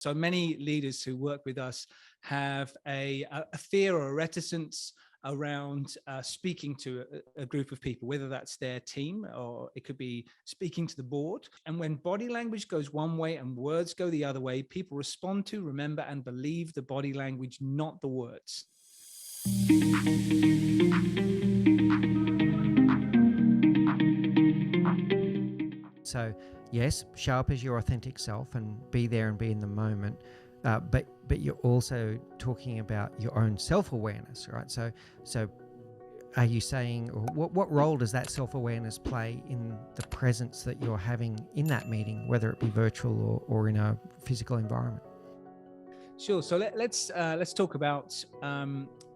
So many leaders who work with us have a fear or a reticence around speaking to a group of people, whether that's their team or it could be speaking to the board. And when body language goes one way and words go the other way, people respond to, remember, and believe the body language, not the words. So yes, show up as your authentic self and be there and be in the moment. But you're also talking about your own self-awareness, right? So are you saying, or what role does that self-awareness play in the presence that you're having in that meeting, whether it be virtual or in a physical environment? Sure. So let's talk about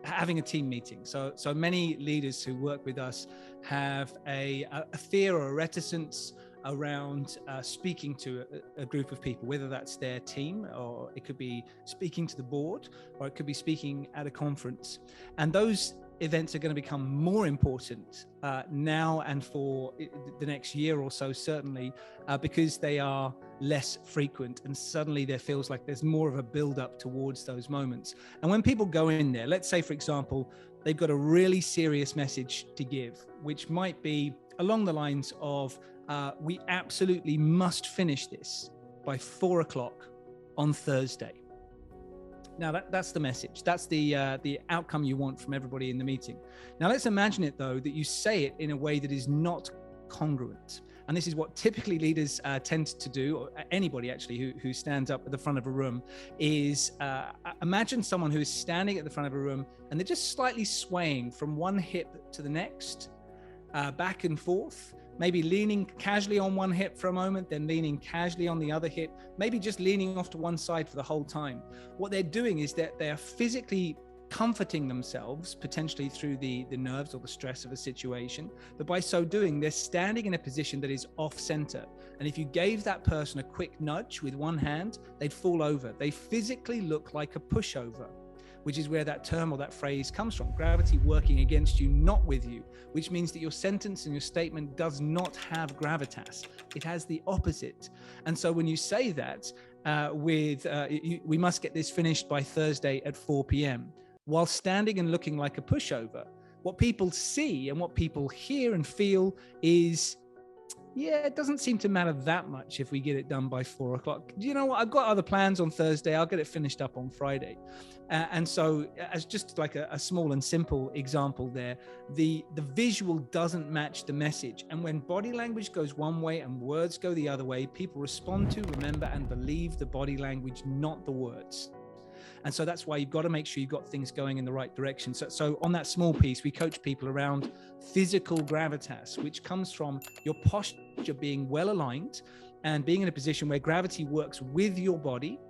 having a team meeting. So many leaders who work with us have a fear or a reticence around speaking to a group of people, whether that's their team or it could be speaking to the board or it could be speaking at a conference. And those events are going to become more important now and for the next year or so, certainly, because they are less frequent, and suddenly there feels like there's more of a build-up towards those moments. And when people go in there, let's say, for example, they've got a really serious message to give, which might be along the lines of, we absolutely must finish this by 4 o'clock on Thursday. Now that's the message. That's the outcome you want from everybody in the meeting. Now let's imagine it though, that you say it in a way that is not congruent. And this is what typically leaders tend to do, or anybody actually who stands up at the front of a room, is imagine someone who is standing at the front of a room and they're just slightly swaying from one hip to the next, back and forth, maybe leaning casually on one hip for a moment, then leaning casually on the other hip, maybe just leaning off to one side for the whole time. What they're doing is that they're physically comforting themselves, potentially through the nerves or the stress of a situation. But by so doing, they're standing in a position that is off center. And if you gave that person a quick nudge with one hand, they'd fall over. They physically look like a pushover, which is where that term or that phrase comes from. Gravity working against you, not with you, which means that your sentence and your statement does not have gravitas. It has the opposite. And so when you say that we must get this finished by Thursday at 4 p.m., while standing and looking like a pushover, what people see and what people hear and feel is, yeah, it doesn't seem to matter that much if we get it done by 4 o'clock. Do you know what? I've got other plans on Thursday. I'll get it finished up on Friday. And so as just like a small and simple example there, the visual doesn't match the message. And when body language goes one way and words go the other way, people respond to, remember, and believe the body language, not the words. And so that's why you've got to make sure you've got things going in the right direction. So on that small piece, we coach people around physical gravitas, which comes from your posture being well aligned and being in a position where gravity works with your body,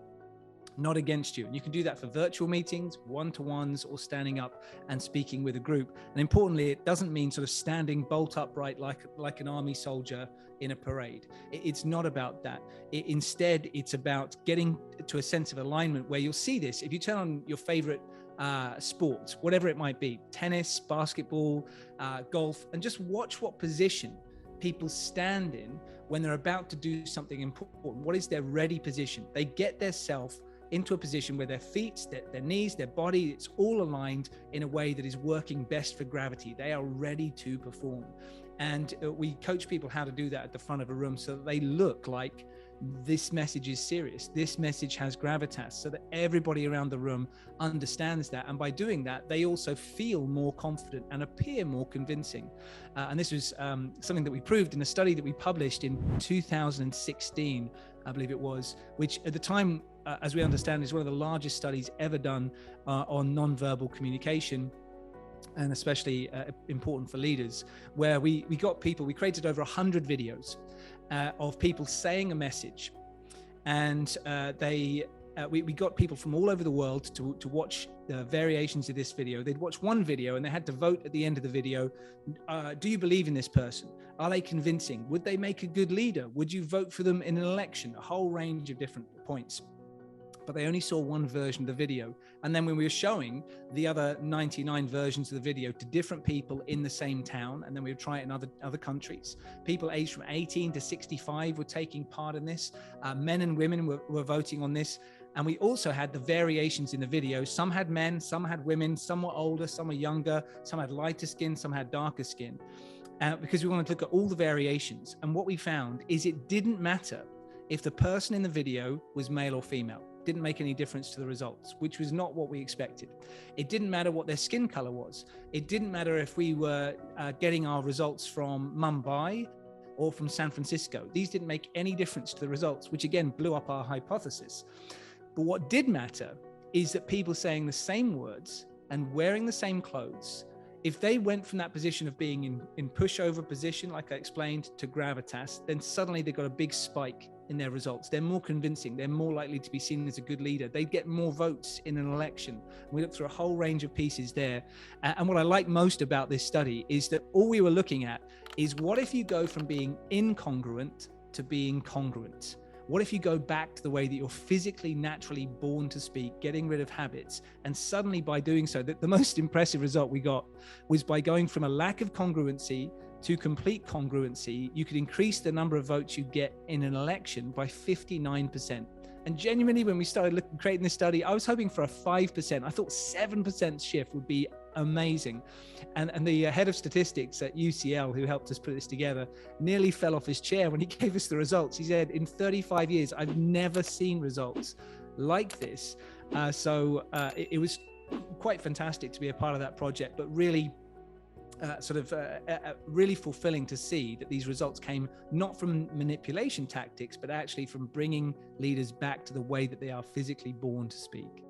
not against you. And you can do that for virtual meetings, one-to-ones, or standing up and speaking with a group. And importantly, it doesn't mean sort of standing bolt upright like an army soldier in a parade. It's not about that. Instead, it's about getting to a sense of alignment where you'll see this. If you turn on your favorite sport, whatever it might be, tennis, basketball, golf, and just watch what position people stand in when they're about to do something important. What is their ready position? They get their self into a position where their feet, their knees, their body, it's all aligned in a way that is working best for gravity. They are ready to perform. And we coach people how to do that at the front of a room so that they look like this message is serious. This message has gravitas, so that everybody around the room understands that. And by doing that, they also feel more confident and appear more convincing. And this was something that we proved in a study that we published in 2016, I believe it was, which at the time, as we understand, is one of the largest studies ever done on nonverbal communication, and especially important for leaders, where we created over 100 videos of people saying a message, and we got people from all over the world to watch the variations of this video. They'd watch one video and they had to vote at the end of the video. Do you believe in this person? Are they convincing? Would they make a good leader? Would you vote for them in an election? A whole range of different points. But they only saw one version of the video. And then when we were showing the other 99 versions of the video to different people in the same town, and then we would try it in other countries, people aged from 18 to 65 were taking part in this. Men and women were voting on this. And we also had the variations in the video. Some had men, some had women, some were older, some were younger, some had lighter skin, some had darker skin, because we wanted to look at all the variations. And what we found is it didn't matter if the person in the video was male or female. Didn't make any difference to the results, which was not what we expected. It didn't matter what their skin color was. It didn't matter if we were getting our results from Mumbai or from San Francisco. These didn't make any difference to the results, which again blew up our hypothesis. But what did matter is that people saying the same words and wearing the same clothes, if they went from that position of being in pushover position, like I explained, to gravitas, then suddenly they got a big spike in their results. They're more convincing. They're more likely to be seen as a good leader. They get more votes in an election. We looked through a whole range of pieces there. And what I like most about this study is that all we were looking at is, what if you go from being incongruent to being congruent? What if you go back to the way that you're physically, naturally born to speak, getting rid of habits, and suddenly by doing so, the most impressive result we got was by going from a lack of congruency to complete congruency, you could increase the number of votes you get in an election by 59%. And genuinely, when we started creating this study, I was hoping for a 5%. I thought 7% shift would be amazing. And the head of statistics at UCL, who helped us put this together, nearly fell off his chair when he gave us the results. He said, in 35 years, I've never seen results like this. So it was quite fantastic to be a part of that project, but really really fulfilling to see that these results came not from manipulation tactics, but actually from bringing leaders back to the way that they are physically born to speak.